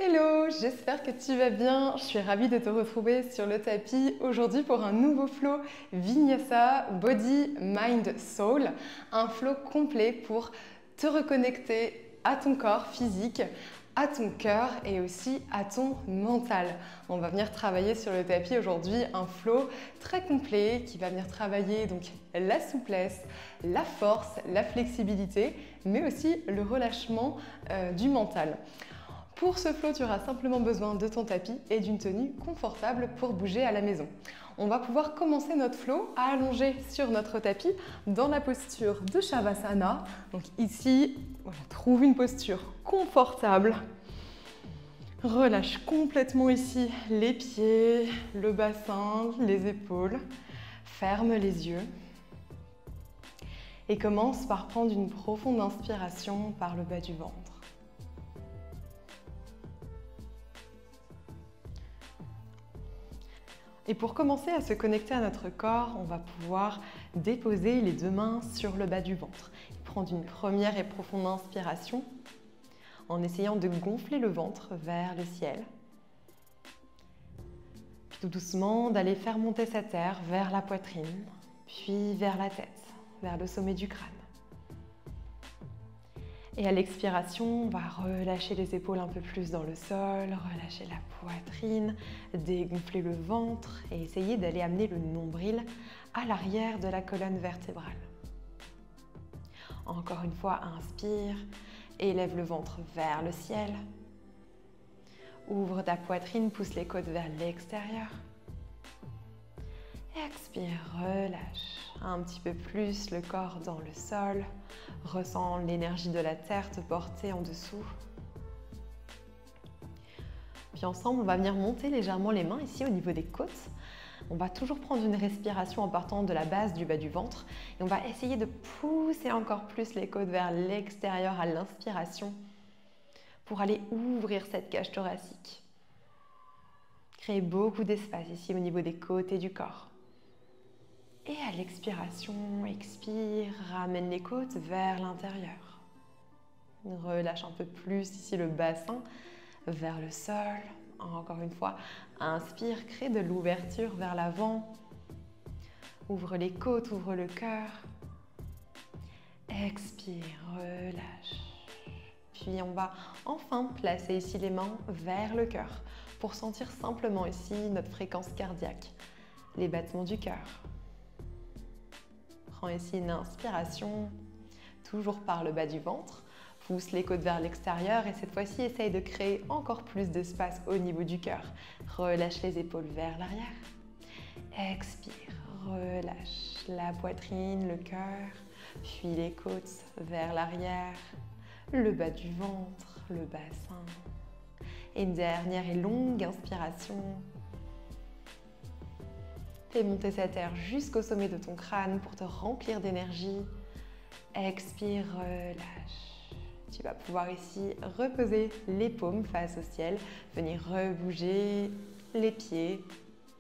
Hello, j'espère que tu vas bien. Je suis ravie de te retrouver sur le tapis aujourd'hui pour un nouveau flow Vinyasa Body, Mind, Soul. Un flow complet pour te reconnecter à ton corps physique, à ton cœur et aussi à ton mental. On va venir travailler sur le tapis aujourd'hui un flow très complet qui va venir travailler donc la souplesse, la force, la flexibilité, mais aussi le relâchement du mental. Pour ce flow, tu auras simplement besoin de ton tapis et d'une tenue confortable pour bouger à la maison. On va pouvoir commencer notre flow à allonger sur notre tapis dans la posture de Shavasana. Donc ici, voilà, trouve une posture confortable. Relâche complètement ici les pieds, le bassin, les épaules. Ferme les yeux. Et commence par prendre une profonde inspiration par le bas du ventre. Et pour commencer à se connecter à notre corps, on va pouvoir déposer les deux mains sur le bas du ventre. Prendre une première et profonde inspiration en essayant de gonfler le ventre vers le ciel. Puis tout doucement, d'aller faire monter sa terre vers la poitrine, puis vers la tête, vers le sommet du crâne. Et à l'expiration, on va relâcher les épaules un peu plus dans le sol, relâcher la poitrine, dégonfler le ventre et essayer d'aller amener le nombril à l'arrière de la colonne vertébrale. Encore une fois, inspire, élève le ventre vers le ciel. Ouvre ta poitrine, pousse les côtes vers l'extérieur. Expire, relâche un petit peu plus le corps dans le sol. Ressens l'énergie de la terre te porter en dessous. Puis ensemble, on va venir monter légèrement les mains ici au niveau des côtes. On va toujours prendre une respiration en partant de la base du bas du ventre. Et on va essayer de pousser encore plus les côtes vers l'extérieur à l'inspiration pour aller ouvrir cette cage thoracique. Créer beaucoup d'espace ici au niveau des côtes et du corps. Et à l'expiration, expire, ramène les côtes vers l'intérieur. Relâche un peu plus ici le bassin vers le sol. Encore une fois, inspire, crée de l'ouverture vers l'avant. Ouvre les côtes, ouvre le cœur. Expire, relâche. Puis on va enfin placer ici les mains vers le cœur pour sentir simplement ici notre fréquence cardiaque, les battements du cœur. Prends ici une inspiration, toujours par le bas du ventre. Pousse les côtes vers l'extérieur et cette fois-ci, essaye de créer encore plus d'espace au niveau du cœur. Relâche les épaules vers l'arrière. Expire, relâche la poitrine, le cœur, puis les côtes vers l'arrière, le bas du ventre, le bassin. Et une dernière et longue inspiration. Fais monter cette air jusqu'au sommet de ton crâne pour te remplir d'énergie. Expire, relâche. Tu vas pouvoir ici reposer les paumes face au ciel, venir rebouger les pieds.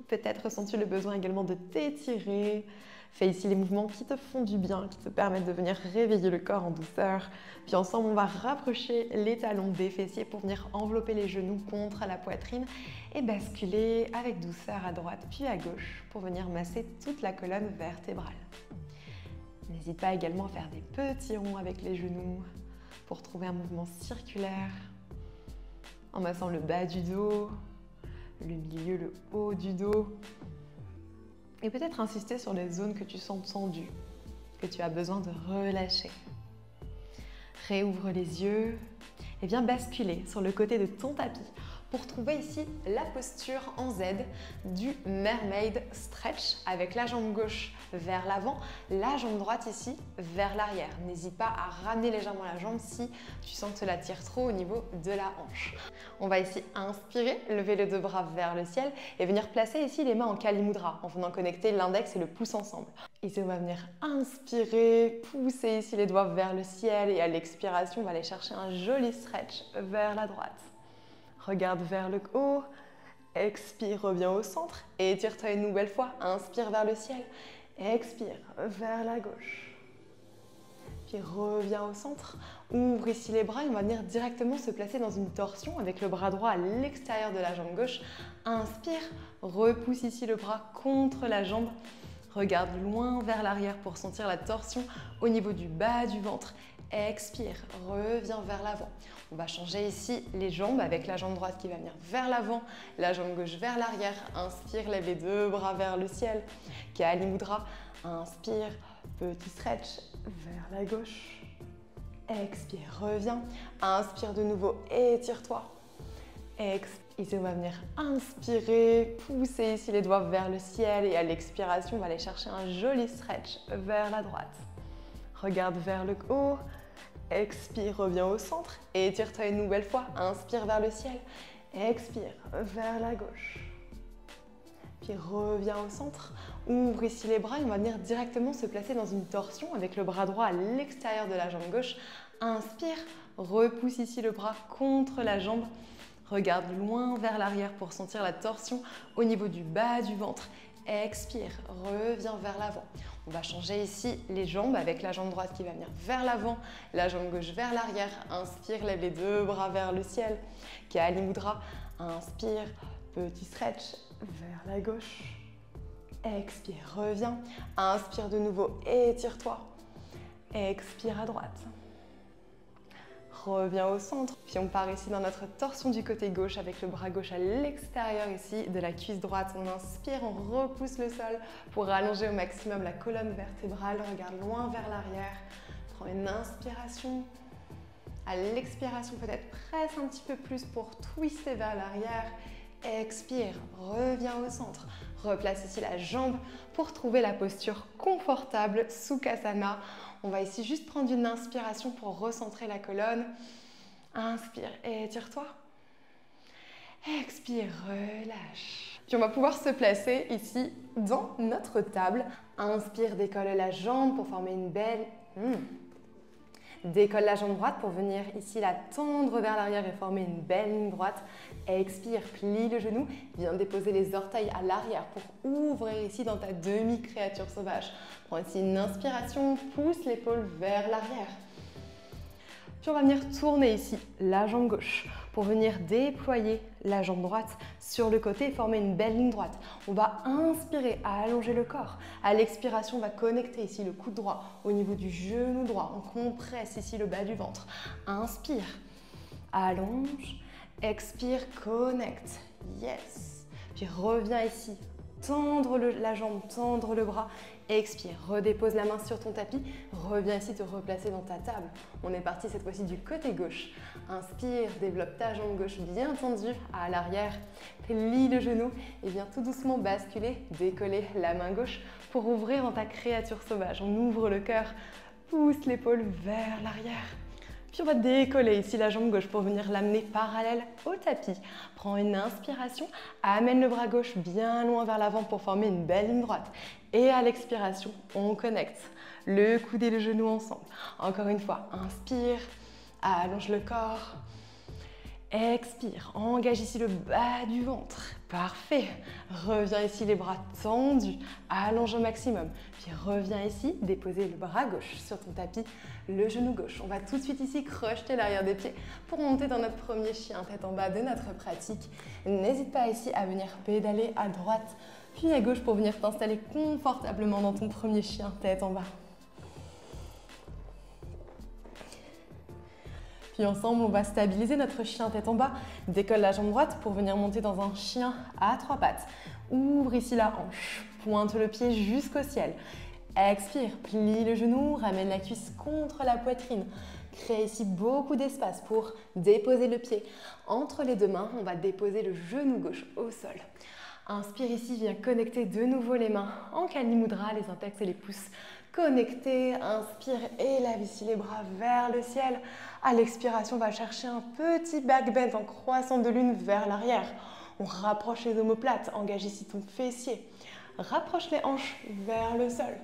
Peut-être ressens-tu le besoin également de t'étirer. Fais ici les mouvements qui te font du bien, qui te permettent de venir réveiller le corps en douceur. Puis ensemble, on va rapprocher les talons des fessiers pour venir envelopper les genoux contre la poitrine et basculer avec douceur à droite puis à gauche pour venir masser toute la colonne vertébrale. N'hésite pas également à faire des petits ronds avec les genoux pour trouver un mouvement circulaire en massant le bas du dos, le milieu, le haut du dos. Et peut-être insister sur les zones que tu sens tendues, que tu as besoin de relâcher. Réouvre les yeux et viens basculer sur le côté de ton tapis pour trouver ici la posture en Z du Mermaid Stretch avec la jambe gauche vers l'avant, la jambe droite ici vers l'arrière. N'hésite pas à ramener légèrement la jambe si tu sens que cela tire trop au niveau de la hanche. On va ici inspirer, lever les deux bras vers le ciel et venir placer ici les mains en Kali Mudra en venant connecter l'index et le pouce ensemble. Ici, on va venir inspirer, pousser ici les doigts vers le ciel et à l'expiration, on va aller chercher un joli stretch vers la droite. Regarde vers le haut, expire, reviens au centre et étire-toi une nouvelle fois. Inspire vers le ciel, expire vers la gauche. Puis reviens au centre. Ouvre ici les bras et on va venir directement se placer dans une torsion avec le bras droit à l'extérieur de la jambe gauche. Inspire, repousse ici le bras contre la jambe. Regarde loin vers l'arrière pour sentir la torsion au niveau du bas du ventre. Expire, reviens vers l'avant. On va changer ici les jambes avec la jambe droite qui va venir vers l'avant, la jambe gauche vers l'arrière. Inspire, lève les deux bras vers le ciel. Kali Mudra. Inspire, petit stretch vers la gauche. Expire, reviens. Inspire de nouveau, étire-toi. Expire. Ici, on va venir inspirer, pousser ici les doigts vers le ciel et à l'expiration, on va aller chercher un joli stretch vers la droite. Regarde vers le haut. Expire, reviens au centre. Étire-toi une nouvelle fois. Inspire vers le ciel. Expire vers la gauche. Puis reviens au centre. Ouvre ici les bras et on va venir directement se placer dans une torsion avec le bras droit à l'extérieur de la jambe gauche. Inspire, repousse ici le bras contre la jambe. Regarde loin vers l'arrière pour sentir la torsion au niveau du bas du ventre. Expire, reviens vers l'avant. On va changer ici les jambes avec la jambe droite qui va venir vers l'avant, la jambe gauche vers l'arrière. Inspire, lève les deux bras vers le ciel. Kali Mudra. Inspire, petit stretch vers la gauche. Expire, reviens. Inspire de nouveau, étire-toi. Expire à droite. Reviens au centre. Puis on part ici dans notre torsion du côté gauche avec le bras gauche à l'extérieur ici de la cuisse droite. On inspire, on repousse le sol pour allonger au maximum la colonne vertébrale. Regarde loin vers l'arrière. Prends une inspiration. À l'expiration, peut-être presse un petit peu plus pour twister vers l'arrière. Expire, reviens au centre. Replace ici la jambe pour trouver la posture confortable, Sukhasana. On va ici juste prendre une inspiration pour recentrer la colonne. Inspire, étire-toi. Expire, relâche. Puis on va pouvoir se placer ici dans notre table. Inspire, décolle la jambe pour former une belle... Décolle la jambe droite pour venir ici la tendre vers l'arrière et former une belle ligne droite. Expire, plie le genou. Viens déposer les orteils à l'arrière pour ouvrir ici dans ta demi-créature sauvage. Prends ici une inspiration, pousse l'épaule vers l'arrière. Puis on va venir tourner ici la jambe gauche pour venir déployer la jambe droite sur le côté et former une belle ligne droite. On va inspirer, allonger le corps. À l'expiration, on va connecter ici le coude droit au niveau du genou droit. On compresse ici le bas du ventre. Inspire, allonge, expire, connecte. Yes. Puis reviens ici, tendre la jambe, tendre le bras. Expire, redépose la main sur ton tapis, reviens ici te replacer dans ta table. On est parti cette fois-ci du côté gauche. Inspire, développe ta jambe gauche bien tendue à l'arrière. Plie le genou et viens tout doucement basculer, décoller la main gauche pour ouvrir dans ta créature sauvage. On ouvre le cœur, pousse l'épaule vers l'arrière. Puis on va décoller ici la jambe gauche pour venir l'amener parallèle au tapis. Prends une inspiration, amène le bras gauche bien loin vers l'avant pour former une belle ligne droite. Et à l'expiration, on connecte le coude et le genou ensemble. Encore une fois, inspire, allonge le corps. Expire, engage ici le bas du ventre. Parfait. Reviens ici les bras tendus, allonge au maximum. Puis reviens ici, déposer le bras gauche sur ton tapis, le genou gauche. On va tout de suite ici crocheter l'arrière des pieds pour monter dans notre premier chien tête en bas de notre pratique. N'hésite pas ici à venir pédaler à droite puis à gauche pour venir t'installer confortablement dans ton premier chien tête en bas. Puis ensemble, on va stabiliser notre chien tête en bas. Décolle la jambe droite pour venir monter dans un chien à trois pattes. Ouvre ici la hanche, pointe le pied jusqu'au ciel. Expire, plie le genou, ramène la cuisse contre la poitrine. Crée ici beaucoup d'espace pour déposer le pied. Entre les deux mains, on va déposer le genou gauche au sol. Inspire ici, viens connecter de nouveau les mains en Kali Mudra, les index et les pouces connectés. Inspire, élève ici les bras vers le ciel. À l'expiration, on va chercher un petit back bend en croissant de lune vers l'arrière. On rapproche les omoplates, engage ici ton fessier. Rapproche les hanches vers le sol.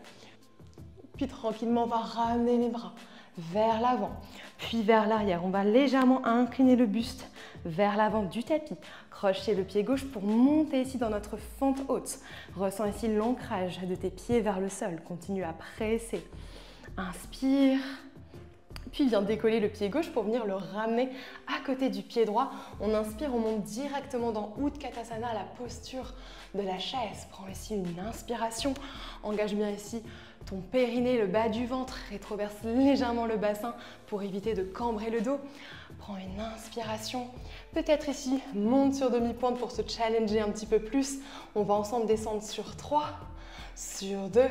Puis tranquillement, on va ramener les bras vers l'avant, puis vers l'arrière. On va légèrement incliner le buste vers l'avant du tapis. Crochez le pied gauche pour monter ici dans notre fente haute. Ressens ici l'ancrage de tes pieds vers le sol. Continue à presser. Inspire, Puis viens décoller le pied gauche pour venir le ramener à côté du pied droit. On inspire, on monte directement dans Utkatasana, la posture de la chaise. Prends ici une inspiration. Engage bien ici ton périnée, le bas du ventre. Rétroverse légèrement le bassin pour éviter de cambrer le dos. Prends une inspiration. Peut-être ici, monte sur demi-pointe pour se challenger un petit peu plus. On va ensemble descendre sur 3, sur 2,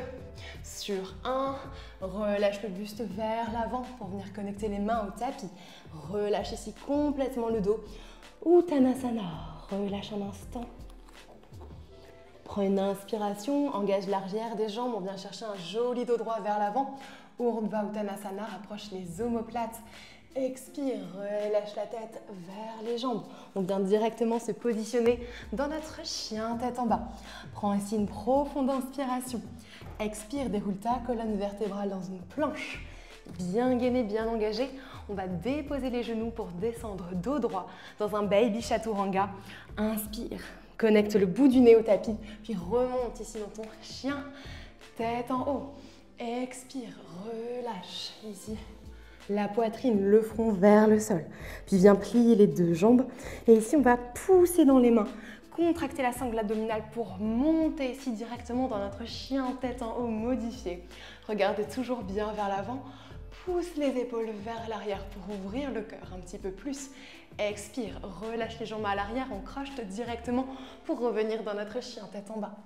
sur 1. Relâche le buste vers l'avant pour venir connecter les mains au tapis. Relâche ici complètement le dos. Uttanasana. Relâche un instant. Prends une inspiration, engage l'arrière des jambes. On vient chercher un joli dos droit vers l'avant. Urdhva Uttanasana, rapproche les omoplates. Expire, relâche la tête vers les jambes. On vient directement se positionner dans notre chien tête en bas. Prends ici une profonde inspiration. Expire, déroule ta colonne vertébrale dans une planche. Bien gainé, bien engagé. On va déposer les genoux pour descendre dos droit dans un baby chaturanga. Inspire, connecte le bout du nez au tapis, puis remonte ici dans ton chien tête en haut. Expire, relâche ici. La poitrine, le front vers le sol. Puis viens plier les deux jambes. Et ici, on va pousser dans les mains. Contracter la sangle abdominale pour monter ici directement dans notre chien tête en haut modifié. Regardez toujours bien vers l'avant. Pousse les épaules vers l'arrière pour ouvrir le cœur un petit peu plus. Expire, relâche les jambes à l'arrière. On croche directement pour revenir dans notre chien tête en bas.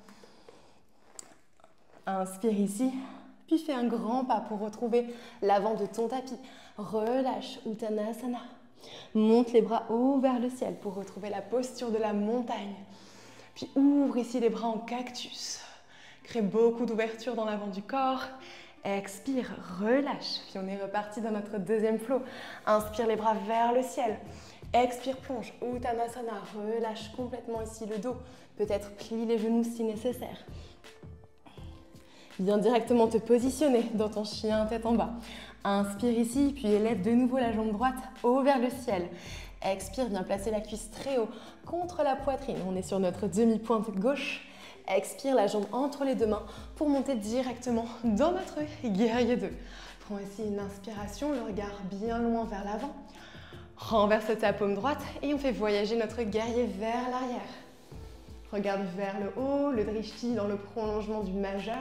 Inspire ici. Puis fais un grand pas pour retrouver l'avant de ton tapis. Relâche Uttanasana. Monte les bras haut vers le ciel pour retrouver la posture de la montagne. Puis ouvre ici les bras en cactus. Crée beaucoup d'ouverture dans l'avant du corps. Expire, relâche. Puis on est reparti dans notre deuxième flow. Inspire les bras vers le ciel. Expire, plonge. Uttanasana. Relâche complètement ici le dos. Peut-être plie les genoux si nécessaire. Viens directement te positionner dans ton chien tête en bas. Inspire ici, puis élève de nouveau la jambe droite haut vers le ciel. Expire, viens placer la cuisse très haut contre la poitrine. On est sur notre demi-pointe gauche. Expire, la jambe entre les deux mains pour monter directement dans notre guerrier 2. Prends ici une inspiration, le regard bien loin vers l'avant. Renverse ta paume droite et on fait voyager notre guerrier vers l'arrière. Regarde vers le haut, le drishti dans le prolongement du majeur.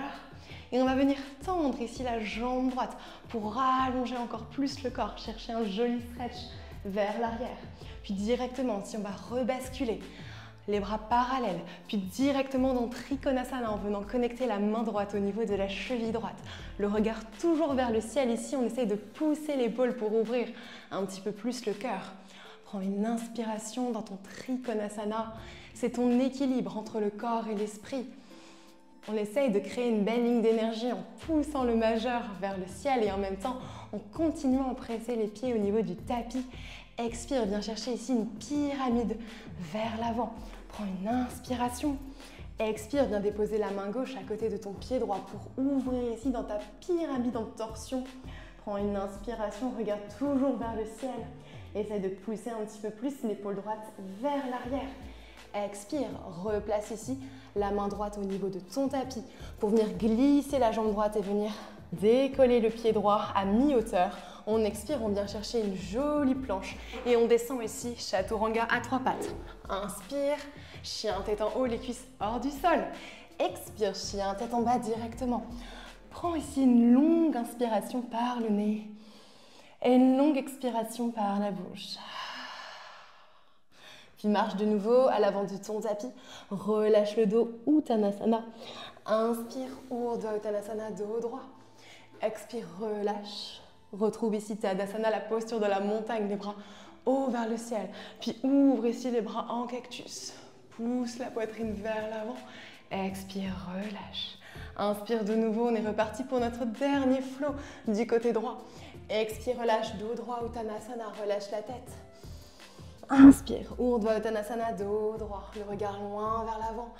Et on va venir tendre ici la jambe droite pour rallonger encore plus le corps, chercher un joli stretch vers l'arrière. Puis directement, si on va rebasculer, les bras parallèles, puis directement dans Trikonasana en venant connecter la main droite au niveau de la cheville droite. Le regard toujours vers le ciel ici, on essaye de pousser l'épaule pour ouvrir un petit peu plus le cœur. Prends une inspiration dans ton Trikonasana, c'est ton équilibre entre le corps et l'esprit. On essaye de créer une belle ligne d'énergie en poussant le majeur vers le ciel et en même temps en continuant à presser les pieds au niveau du tapis. Expire, viens chercher ici une pyramide vers l'avant. Prends une inspiration. Expire, viens déposer la main gauche à côté de ton pied droit pour ouvrir ici dans ta pyramide en torsion. Prends une inspiration, regarde toujours vers le ciel. Essaye de pousser un petit peu plus l'épaule droite vers l'arrière. Expire, replace ici la main droite au niveau de ton tapis pour venir glisser la jambe droite et venir décoller le pied droit à mi-hauteur. On expire, on vient chercher une jolie planche et on descend ici, chaturanga à 3 pattes. Inspire, chien tête en haut, les cuisses hors du sol. Expire, chien tête en bas directement. Prends ici une longue inspiration par le nez et une longue expiration par la bouche. Puis marche de nouveau à l'avant de ton tapis. Relâche le dos, Uttanasana. Inspire, Urdhva Uttanasana, dos droit. Expire, relâche. Retrouve ici Tadasana, la posture de la montagne, les bras haut vers le ciel. Puis ouvre ici les bras en cactus. Pousse la poitrine vers l'avant. Expire, relâche. Inspire de nouveau, on est reparti pour notre dernier flow du côté droit. Expire, relâche, dos droit, Uttanasana, relâche la tête. Inspire, Urdhva Uttanasana, dos droit, le regard loin vers l'avant.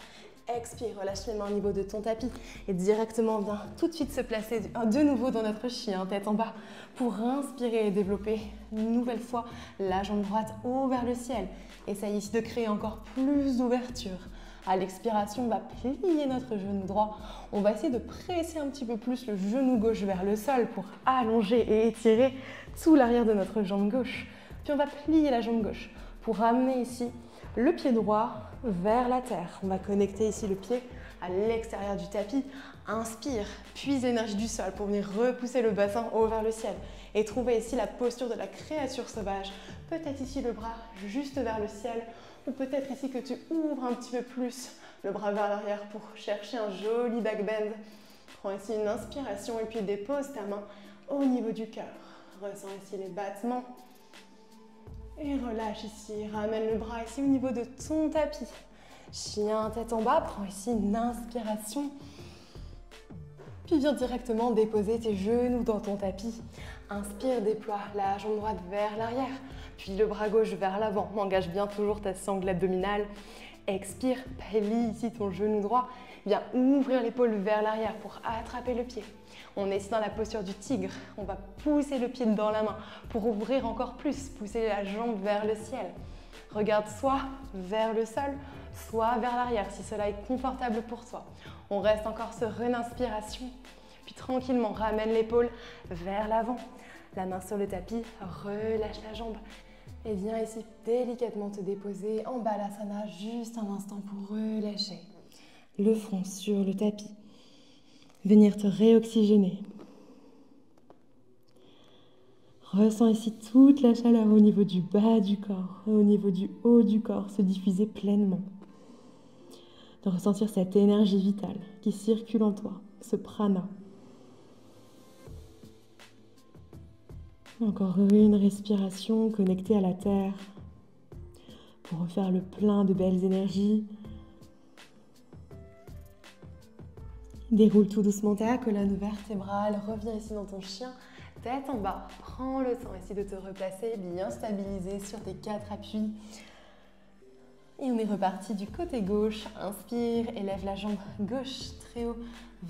Expire, relâche les mains au niveau de ton tapis et directement viens tout de suite se placer de nouveau dans notre chien, tête en bas, pour inspirer et développer une nouvelle fois la jambe droite haut vers le ciel. Essaye ici de créer encore plus d'ouverture À l'expiration, on va plier notre genou droit. On va essayer de presser un petit peu plus le genou gauche vers le sol pour allonger et étirer tout l'arrière de notre jambe gauche. Puis on va plier la jambe gauche pour ramener ici le pied droit vers la terre. On va connecter ici le pied à l'extérieur du tapis. Inspire, puise l'énergie du sol pour venir repousser le bassin haut vers le ciel. Et trouver ici la posture de la créature sauvage. Peut-être ici le bras juste vers le ciel. Ou peut-être ici que tu ouvres un petit peu plus le bras vers l'arrière pour chercher un joli back bend. Prends ici une inspiration et puis dépose ta main au niveau du cœur. Ressens ici les battements. Et relâche ici. Ramène le bras ici au niveau de ton tapis. Chien tête en bas. Prends ici une inspiration. Puis viens directement déposer tes genoux dans ton tapis. Inspire, déploie la jambe droite vers l'arrière, puis le bras gauche vers l'avant. Engage bien toujours ta sangle abdominale. Expire, plie ici ton genou droit. Viens ouvrir l'épaule vers l'arrière pour attraper le pied. On est ici dans la posture du tigre. On va pousser le pied dans la main pour ouvrir encore plus, pousser la jambe vers le ciel. Regarde soit vers le sol, soit vers l'arrière si cela est confortable pour toi. On reste encore sur une inspiration, puis tranquillement ramène l'épaule vers l'avant. La main sur le tapis, relâche la jambe et viens ici délicatement te déposer en balasana juste un instant pour relâcher le front sur le tapis. Venir te réoxygéner. Ressens ici toute la chaleur au niveau du bas du corps, au niveau du haut du corps, se diffuser pleinement. De ressentir cette énergie vitale qui circule en toi, ce prana. Encore une respiration connectée à la terre pour refaire le plein de belles énergies. Déroule tout doucement ta colonne vertébrale, reviens ici dans ton chien, tête en bas. Prends le temps ici de te replacer, bien stabilisé sur tes 4 appuis. Et on est reparti du côté gauche. Inspire, élève la jambe gauche très haut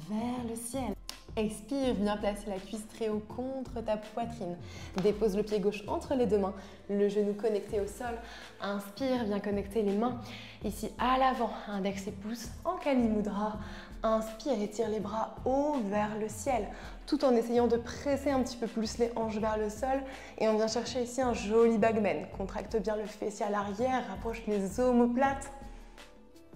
vers le ciel. Expire, viens placer la cuisse très haut contre ta poitrine. Dépose le pied gauche entre les deux mains, le genou connecté au sol. Inspire, viens connecter les mains ici à l'avant, index et pouce en Kali Mudra. Inspire, étire les bras haut vers le ciel, tout en essayant de presser un petit peu plus les hanches vers le sol. Et on vient chercher ici un joli back bend. Contracte bien le fessier à l'arrière, rapproche les omoplates.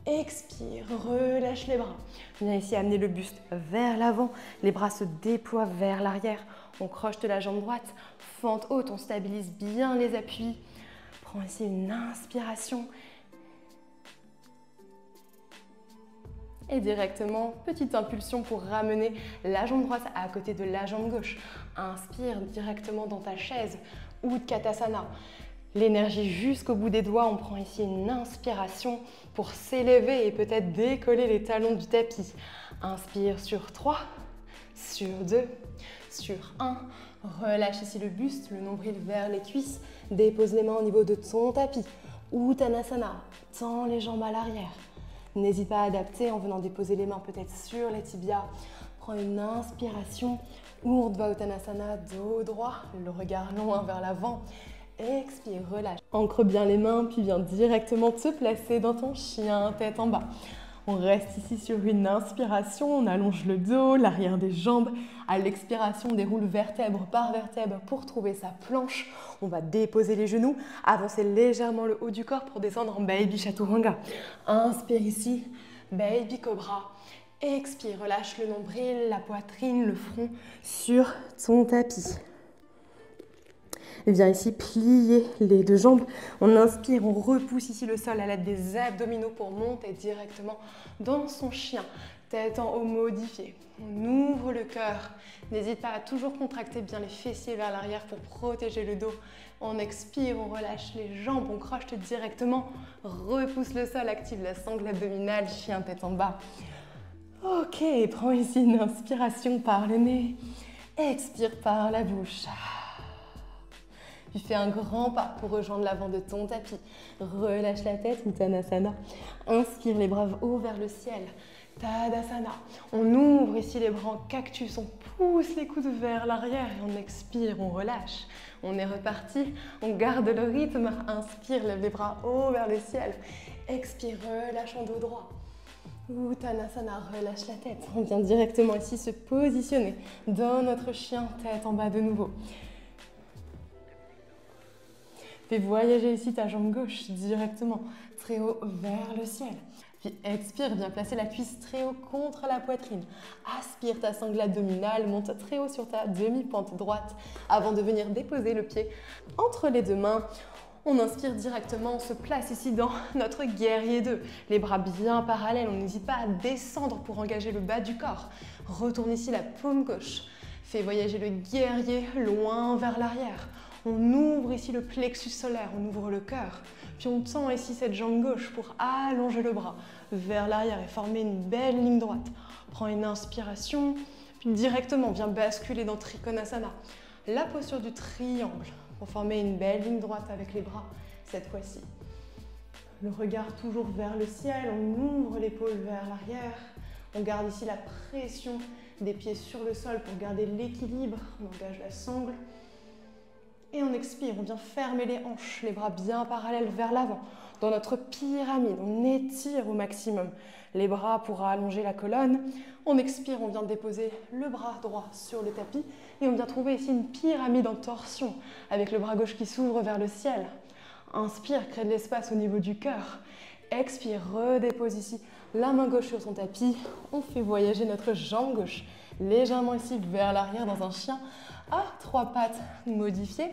Expire, relâche les bras. Viens ici amener le buste vers l'avant. Les bras se déploient vers l'arrière. On crochete la jambe droite, fente haute, on stabilise bien les appuis. Prends ici une inspiration. Et directement, petite impulsion pour ramener la jambe droite à côté de la jambe gauche. Inspire directement dans ta chaise, Utkatasana. L'énergie jusqu'au bout des doigts, on prend ici une inspiration pour s'élever et peut-être décoller les talons du tapis. Inspire sur 3, sur 2, sur 1. Relâche ici le buste, le nombril vers les cuisses. Dépose les mains au niveau de ton tapis. Uttanasana, tends les jambes à l'arrière. N'hésite pas à adapter en venant déposer les mains peut-être sur les tibias. Prends une inspiration, Urdhva Uttanasana, dos droit, le regard loin vers l'avant. Expire, relâche. Ancre bien les mains, puis viens directement te placer dans ton chien, tête en bas. On reste ici sur une inspiration, on allonge le dos, l'arrière des jambes. À l'expiration, on déroule vertèbre par vertèbre pour trouver sa planche. On va déposer les genoux, avancer légèrement le haut du corps pour descendre en Baby Chaturanga. Inspire ici, Baby Cobra. Expire, relâche le nombril, la poitrine, le front sur ton tapis. Et viens ici plier les deux jambes. On inspire, on repousse ici le sol à l'aide des abdominaux pour monter directement dans son chien. Tête en haut modifiée. On ouvre le cœur. N'hésite pas à toujours contracter bien les fessiers vers l'arrière pour protéger le dos. On expire, on relâche les jambes, on crochete directement. Repousse le sol, active la sangle abdominale, chien tête en bas. Ok, prends ici une inspiration par le nez. Expire par la bouche. Puis fais un grand pas pour rejoindre l'avant de ton tapis. Relâche la tête, Uttanasana. Inspire les bras hauts vers le ciel. Tadasana. On ouvre ici les bras en cactus, on pousse les coudes vers l'arrière et on expire, on relâche. On est reparti, on garde le rythme. Inspire, lève les bras haut vers le ciel. Expire, relâche en dos droit. Uttanasana, relâche la tête. On vient directement ici se positionner dans notre chien, tête en bas de nouveau. Fais voyager ici ta jambe gauche directement, très haut vers le ciel. Puis expire, viens placer la cuisse très haut contre la poitrine. Aspire ta sangle abdominale, monte très haut sur ta demi-pente droite avant de venir déposer le pied entre les deux mains. On inspire directement, on se place ici dans notre guerrier 2. Les bras bien parallèles, on n'hésite pas à descendre pour engager le bas du corps. Retourne ici la paume gauche. Fais voyager le guerrier loin vers l'arrière. On ouvre ici le plexus solaire, on ouvre le cœur. Puis on tend ici cette jambe gauche pour allonger le bras vers l'arrière et former une belle ligne droite. Prends une inspiration, puis directement viens basculer dans Trikonasana. La posture du triangle pour former une belle ligne droite avec les bras cette fois-ci. Le regard toujours vers le ciel, on ouvre l'épaule vers l'arrière. On garde ici la pression des pieds sur le sol pour garder l'équilibre. On engage la sangle. Et on expire, on vient fermer les hanches, les bras bien parallèles vers l'avant. Dans notre pyramide, on étire au maximum les bras pour allonger la colonne. On expire, on vient déposer le bras droit sur le tapis. Et on vient trouver ici une pyramide en torsion, avec le bras gauche qui s'ouvre vers le ciel. Inspire, crée de l'espace au niveau du cœur. Expire, redépose ici la main gauche sur son tapis. On fait voyager notre jambe gauche légèrement ici vers l'arrière dans un chien à 3 pattes modifiées.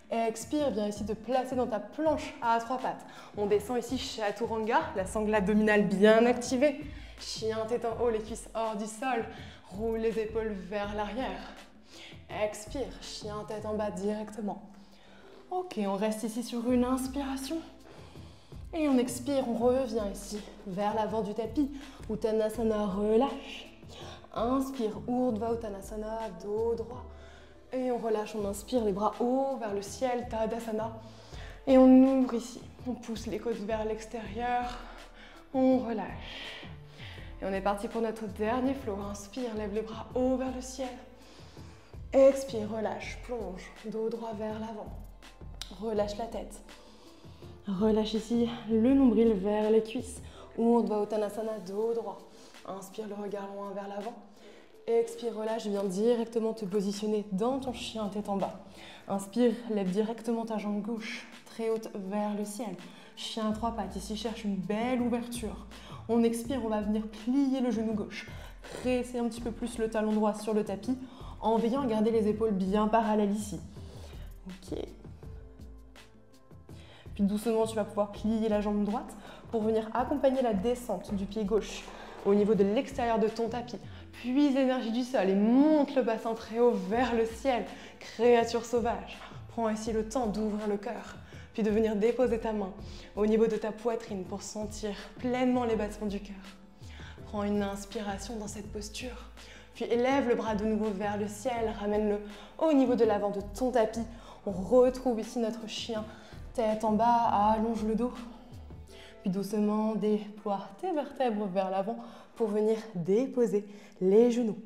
Expire, viens ici te placer dans ta planche à 3 pattes. On descend ici Chaturanga, la sangle abdominale bien activée. Chien tête en haut, les cuisses hors du sol. Roule les épaules vers l'arrière. Expire, chien tête en bas directement. Ok, on reste ici sur une inspiration. Et on expire, on revient ici vers l'avant du tapis. Uttanasana, relâche. Inspire, Urdhva Uttanasana, dos droit. Et on relâche, on inspire, les bras hauts vers le ciel, Tadasana. Et on ouvre ici, on pousse les côtes vers l'extérieur. On relâche. Et on est parti pour notre dernier flow. Inspire, lève les bras hauts vers le ciel. Expire, relâche, plonge, dos droit vers l'avant. Relâche la tête. Relâche ici le nombril vers les cuisses. Urdhva Uttanasana, dos droit. Inspire, le regard loin vers l'avant. Expire, relâche, viens directement te positionner dans ton chien tête en bas. Inspire, lève directement ta jambe gauche, très haute vers le ciel. Chien à 3 pattes, ici cherche une belle ouverture. On expire, on va venir plier le genou gauche. Presser un petit peu plus le talon droit sur le tapis en veillant à garder les épaules bien parallèles ici. Ok. Puis doucement, tu vas pouvoir plier la jambe droite pour venir accompagner la descente du pied gauche au niveau de l'extérieur de ton tapis. Puise l'énergie du sol et monte le bassin très haut vers le ciel. Créature sauvage. Prends ici le temps d'ouvrir le cœur, puis de venir déposer ta main au niveau de ta poitrine pour sentir pleinement les battements du cœur. Prends une inspiration dans cette posture, puis élève le bras de nouveau vers le ciel, ramène-le au niveau de l'avant de ton tapis. On retrouve ici notre chien, tête en bas, allonge le dos. Puis doucement, déploie tes vertèbres vers l'avant pour venir déposer les genoux.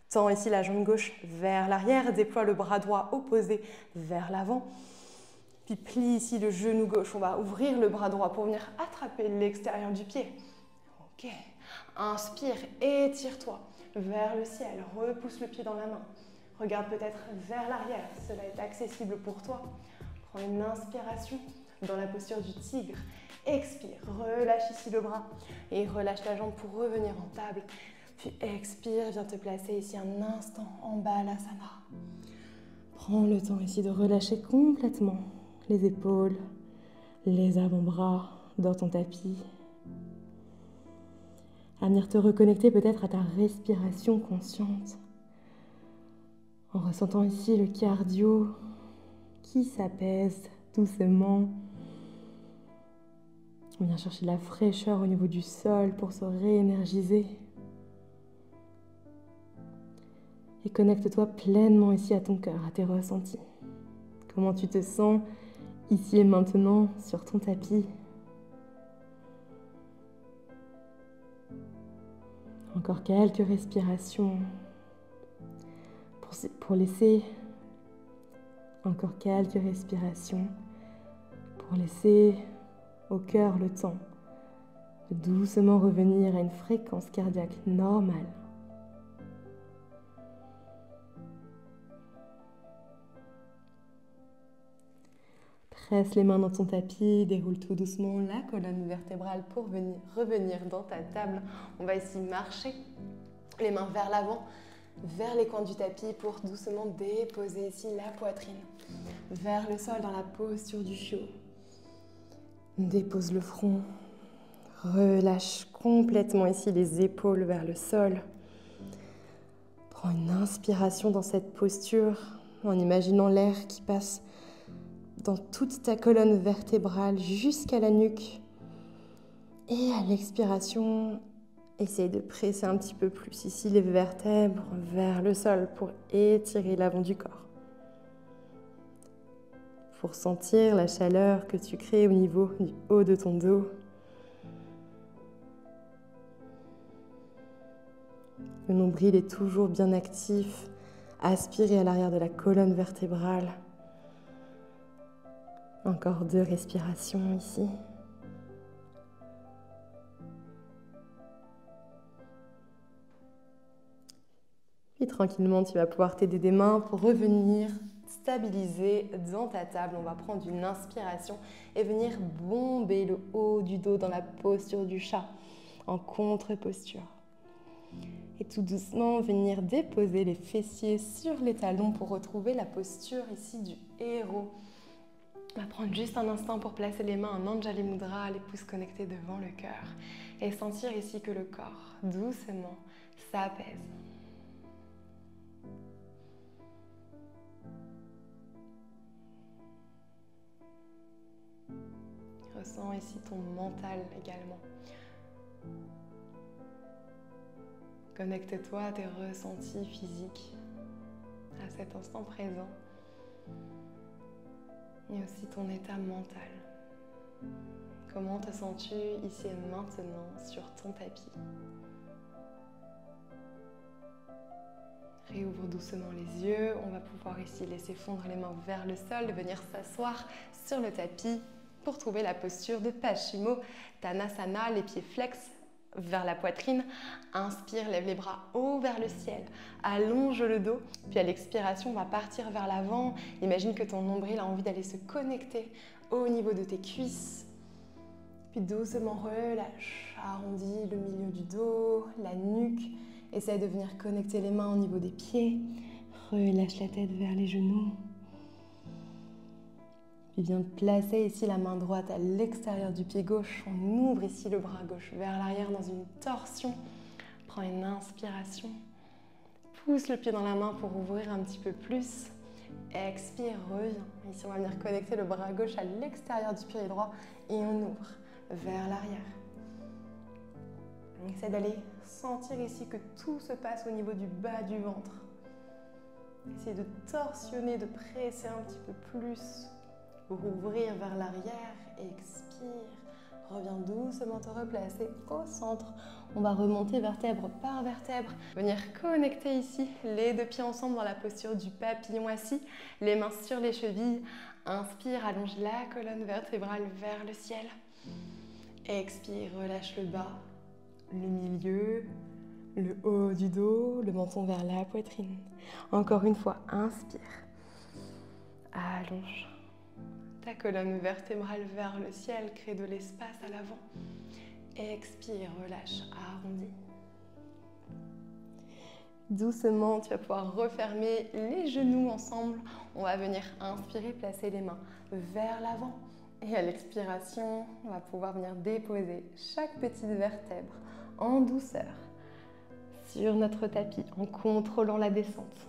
Tends ici la jambe gauche vers l'arrière, déploie le bras droit opposé vers l'avant. Puis plie ici le genou gauche. On va ouvrir le bras droit pour venir attraper l'extérieur du pied. Ok. Inspire, étire-toi vers le ciel. Repousse le pied dans la main. Regarde peut-être vers l'arrière. Cela est accessible pour toi. Prends une inspiration dans la posture du tigre. Expire, relâche ici le bras et relâche la jambe pour revenir en table. Puis expire, viens te placer ici un instant en Balasana. Prends le temps ici de relâcher complètement les épaules, les avant-bras dans ton tapis. À venir te reconnecter peut-être à ta respiration consciente en ressentant ici le cardio qui s'apaise doucement. On vient chercher de la fraîcheur au niveau du sol pour se réénergiser. Et connecte-toi pleinement ici à ton cœur, à tes ressentis. Comment tu te sens ici et maintenant sur ton tapis. Encore quelques respirations. pour laisser encore quelques respirations, pour laisser au cœur le temps de doucement revenir à une fréquence cardiaque normale. Presse les mains dans ton tapis, déroule tout doucement la colonne vertébrale pour revenir dans ta table. On va ici marcher les mains vers l'avant, vers les coins du tapis pour doucement déposer ici la poitrine vers le sol dans la posture du chiot. Dépose le front, relâche complètement ici les épaules vers le sol. Prends une inspiration dans cette posture en imaginant l'air qui passe dans toute ta colonne vertébrale jusqu'à la nuque. Et à l'expiration, essaye de presser un petit peu plus ici les vertèbres vers le sol pour étirer l'avant du corps. Pour sentir la chaleur que tu crées au niveau du haut de ton dos. Le nombril est toujours bien actif. Aspirez à l'arrière de la colonne vertébrale. Encore 2 respirations ici. Puis tranquillement, tu vas pouvoir t'aider des mains pour revenir stabiliser dans ta table. On va prendre une inspiration et venir bomber le haut du dos dans la posture du chat, en contre-posture. Et tout doucement, venir déposer les fessiers sur les talons pour retrouver la posture ici du héros. On va prendre juste un instant pour placer les mains en Anjali Mudra, les pouces connectés devant le cœur. Et sentir ici que le corps, doucement, s'apaise. Ressens ici ton mental également. Connecte-toi à tes ressentis physiques, à cet instant présent, et aussi ton état mental. Comment te sens-tu ici et maintenant sur ton tapis? Réouvre doucement les yeux. On va pouvoir ici laisser fondre les mains vers le sol, venir s'asseoir sur le tapis pour trouver la posture de Paschimottanasana, les pieds flex vers la poitrine. Inspire, lève les bras haut vers le ciel, allonge le dos. Puis à l'expiration, on va partir vers l'avant. Imagine que ton nombril a envie d'aller se connecter au niveau de tes cuisses. Puis doucement relâche, arrondis le milieu du dos, la nuque. Essaye de venir connecter les mains au niveau des pieds. Relâche la tête vers les genoux. Puis viens placer ici la main droite à l'extérieur du pied gauche. On ouvre ici le bras gauche vers l'arrière dans une torsion. Prends une inspiration. Pousse le pied dans la main pour ouvrir un petit peu plus. Expire, reviens. Ici, on va venir connecter le bras gauche à l'extérieur du pied droit et on ouvre vers l'arrière. Essaie d'aller sentir ici que tout se passe au niveau du bas du ventre. Essaye de torsionner, de presser un petit peu plus pour ouvrir vers l'arrière. Expire. Reviens doucement te replacer au centre. On va remonter vertèbre par vertèbre. Venir connecter ici les 2 pieds ensemble dans la posture du papillon assis. Les mains sur les chevilles. Inspire, allonge la colonne vertébrale vers le ciel. Expire, relâche le bas, le milieu, le haut du dos, le menton vers la poitrine. Encore une fois, inspire. Allonge ta colonne vertébrale vers le ciel, crée de l'espace à l'avant. Expire, relâche, arrondis. Doucement, tu vas pouvoir refermer les genoux ensemble. On va venir inspirer, placer les mains vers l'avant. Et à l'expiration, on va pouvoir venir déposer chaque petite vertèbre en douceur sur notre tapis, en contrôlant la descente.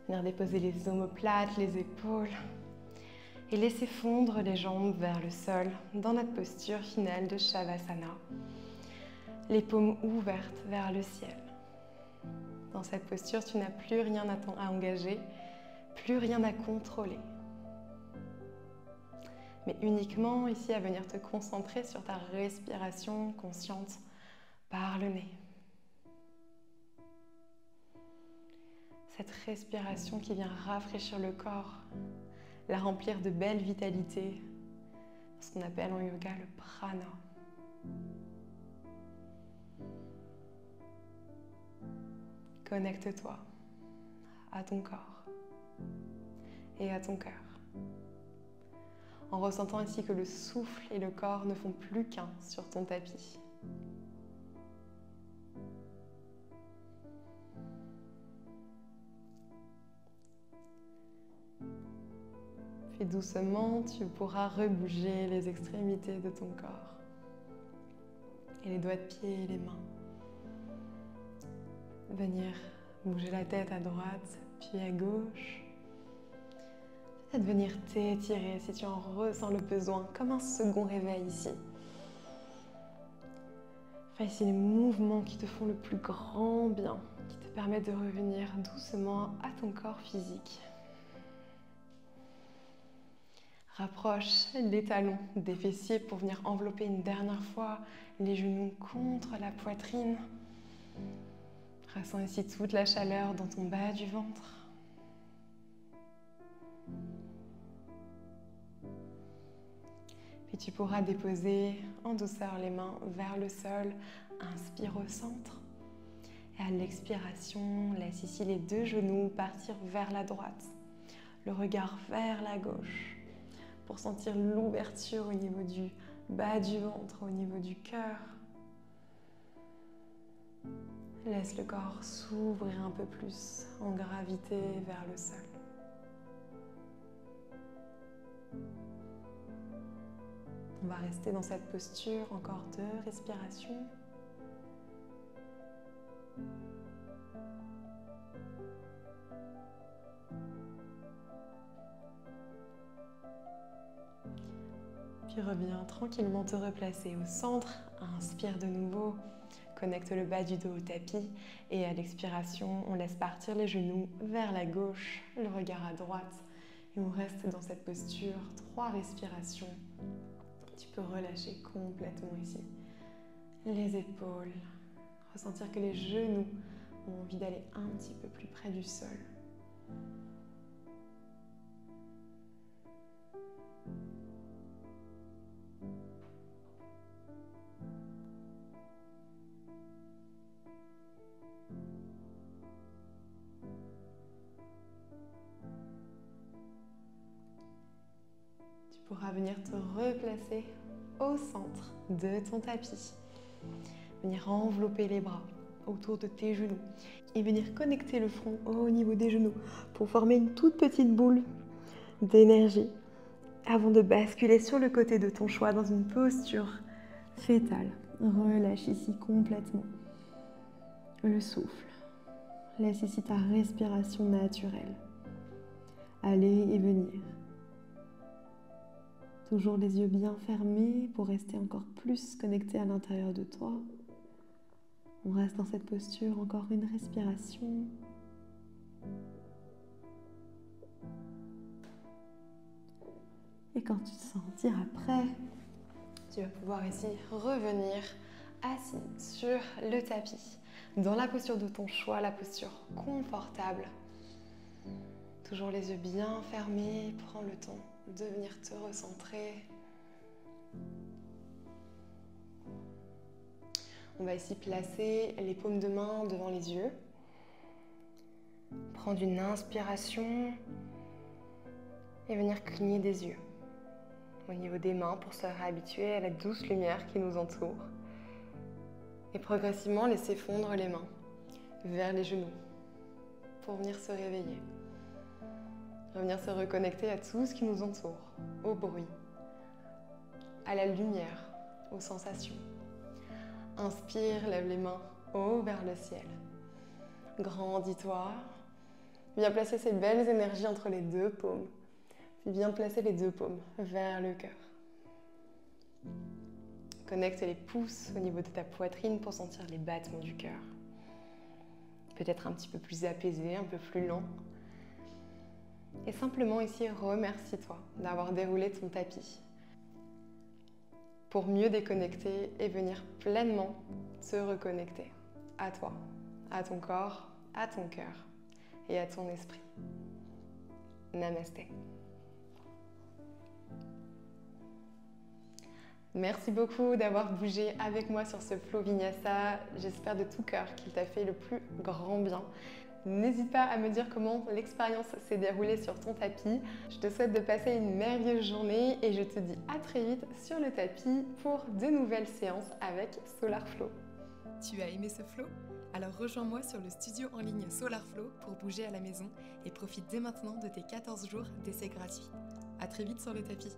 Venir déposer les omoplates, les épaules. Et laisser fondre les jambes vers le sol dans notre posture finale de Shavasana. Les paumes ouvertes vers le ciel. Dans cette posture, tu n'as plus rien à engager, plus rien à contrôler. Mais uniquement ici à venir te concentrer sur ta respiration consciente par le nez. Cette respiration qui vient rafraîchir le corps, la remplir de belle vitalité, ce qu'on appelle en yoga le prana. Connecte-toi à ton corps et à ton cœur, en ressentant ici que le souffle et le corps ne font plus qu'un sur ton tapis. Puis doucement, tu pourras rebouger les extrémités de ton corps et les doigts de pied et les mains. Venir bouger la tête à droite, puis à gauche. Peut-être venir t'étirer si tu en ressens le besoin, comme un second réveil ici. Fais ici les mouvements qui te font le plus grand bien, qui te permettent de revenir doucement à ton corps physique. Rapproche les talons des fessiers pour venir envelopper une dernière fois les genoux contre la poitrine. Ressens ici toute la chaleur dans ton bas du ventre. Puis tu pourras déposer en douceur les mains vers le sol. Inspire au centre. Et à l'expiration, laisse ici les deux genoux partir vers la droite. Le regard vers la gauche. Pour sentir l'ouverture au niveau du bas du ventre, au niveau du cœur. Laisse le corps s'ouvrir un peu plus en gravité vers le sol. On va rester dans cette posture, encore 2 respirations. Puis reviens tranquillement te replacer au centre. Inspire de nouveau. Connecte le bas du dos au tapis et à l'expiration, on laisse partir les genoux vers la gauche, le regard à droite. Et on reste dans cette posture, 3 respirations. Tu peux relâcher complètement ici les épaules, ressentir que les genoux ont envie d'aller un petit peu plus près du sol. Tu pourras venir te replacer au centre de ton tapis. Venir envelopper les bras autour de tes genoux et venir connecter le front au niveau des genoux pour former une toute petite boule d'énergie avant de basculer sur le côté de ton choix dans une posture fétale. Relâche ici complètement le souffle. Laisse ici ta respiration naturelle aller et venir. Toujours les yeux bien fermés pour rester encore plus connecté à l'intérieur de toi. On reste dans cette posture, encore une respiration. Et quand tu te sentiras prêt, tu vas pouvoir ici revenir assis sur le tapis, dans la posture de ton choix, la posture confortable. Toujours les yeux bien fermés, prends le temps de venir te recentrer. On va ici placer les paumes de main devant les yeux. Prendre une inspiration et venir cligner des yeux au niveau des mains pour se réhabituer à la douce lumière qui nous entoure. Et progressivement laisser fondre les mains vers les genoux pour venir se réveiller. Revenir se reconnecter à tout ce qui nous entoure, au bruit, à la lumière, aux sensations. Inspire, lève les mains haut vers le ciel. Grandis-toi. Viens placer ces belles énergies entre les deux paumes. Puis viens placer les deux paumes vers le cœur. Connecte les pouces au niveau de ta poitrine pour sentir les battements du cœur. Peut-être un petit peu plus apaisé, un peu plus lent. Et simplement ici, remercie-toi d'avoir déroulé ton tapis pour mieux déconnecter et venir pleinement te reconnecter à toi, à ton corps, à ton cœur et à ton esprit. Namasté. Merci beaucoup d'avoir bougé avec moi sur ce flow Vinyasa. J'espère de tout cœur qu'il t'a fait le plus grand bien. N'hésite pas à me dire comment l'expérience s'est déroulée sur ton tapis. Je te souhaite de passer une merveilleuse journée et je te dis à très vite sur le tapis pour de nouvelles séances avec Solar Flow. Tu as aimé ce flow? Alors rejoins-moi sur le studio en ligne Solar Flow pour bouger à la maison et profite dès maintenant de tes 14 jours d'essai gratuit. À très vite sur le tapis.